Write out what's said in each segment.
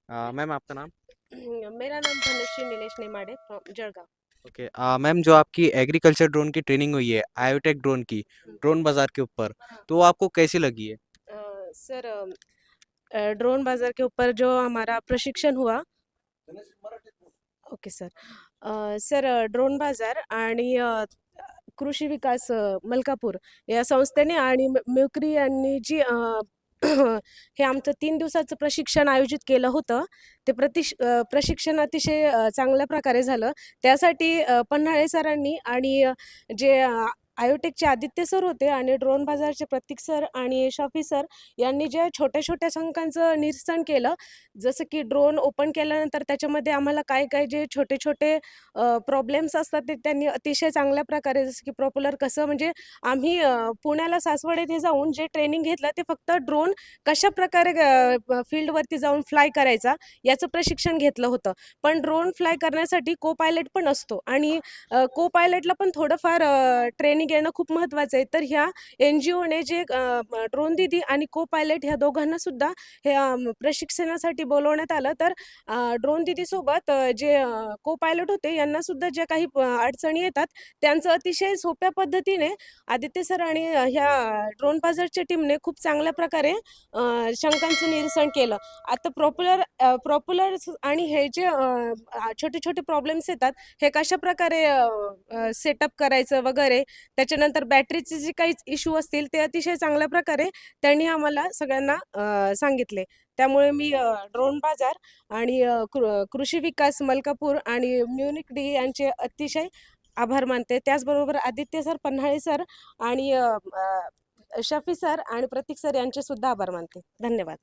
Ma'am आपका नाम? मेरा नाम Dhanashree Nilesh Nemade from Jalgaon. Okay. Ma'am जो आपकी एग्रीकल्चर ड्रोन की ट्रेनिंग हुई है आयोटेक ड्रोन की, हम्म। ड्रोन बाजार के ऊपर, तो वो आपको कैसी लगी है? सर, ड्रोन बाजार के ऊपर जो हमारा प्रशिक्षण हुआ। Okay sir. सर, ड्रोन बाजार आणि कृषी विकास मलकापूर या संस्थेने आणि म्युक्री यांनी जी हे आमचं 3 दिवसाचं प्रशिक्षण आयोजित केलं होतं. ते प्रशिक्षण अतिशय चांगल्या प्रकारे झालं. त्यासाठी पन्हाळे सरांनी आणि जे आयोटेकचे आदित्य सर होते आणि ड्रोन बाजारचे प्रतीक सर आणि शफी सर यांनी ज्या छोट्या छोट्या शंकांचं निरसन केलं, जसं की ड्रोन ओपन केल्यानंतर त्याच्यामध्ये आम्हाला काय काय जे छोटे छोटे प्रॉब्लेम्स असतात ते त्यांनी अतिशय चांगल्या प्रकारे, जसं की प्रॉपेलर कसं म्हणजे आम्ही पुण्याला सासवड येथे जाऊन जे ट्रेनिंग घेतलं ते फक्त ड्रोन कशाप्रकारे फील्डवरती जाऊन फ्लाय करायचा याचं प्रशिक्षण घेतलं होतं. पण ड्रोन फ्लाय करण्यासाठी को पायलट पण असतो आणि को पायलटला पण थोडंफार ट्रेनिंग घेणं खूप महत्त्वाचं आहे. तर ह्या NGOने जे ड्रोन दीदी आणि को पायलट ह्या दोघांना सुद्धा हे प्रशिक्षणासाठी बोलवण्यात आलं. तर ड्रोन दीदीसोबत जे को पायलट होते यांना सुद्धा ज्या काही अडचणी येतात त्यांचं अतिशय सोप्या पद्धतीने आदित्य सर आणि ह्या ड्रोन बाजारच्या टीमने खूप चांगल्या प्रकारे शंकांचं निरसन केलं. आता प्रॉप्युलर आणि हे जे छोटे छोटे प्रॉब्लेम्स येतात हे कशाप्रकारे सेटअप करायचं वगैरे, त्याच्यानंतर बॅटरीचे जे काही इश्यू असतील ते अतिशय चांगल्या प्रकारे त्यांनी आम्हाला सगळ्यांना सांगितले. त्यामुळे मी ड्रोन बाजार आणि कृषी विकास मलकापूर आणि म्युनिक डी यांचे अतिशय आभार मानते. त्याचबरोबर आदित्य सर, पन्हाळे सर आणि शफी सर आणि प्रतीक सर यांचे सुद्धा आभार मानते. धन्यवाद.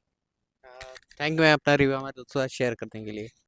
Thank you ma'am Apna review हमारे दोस्तों के साथ शेयर करने के लिए।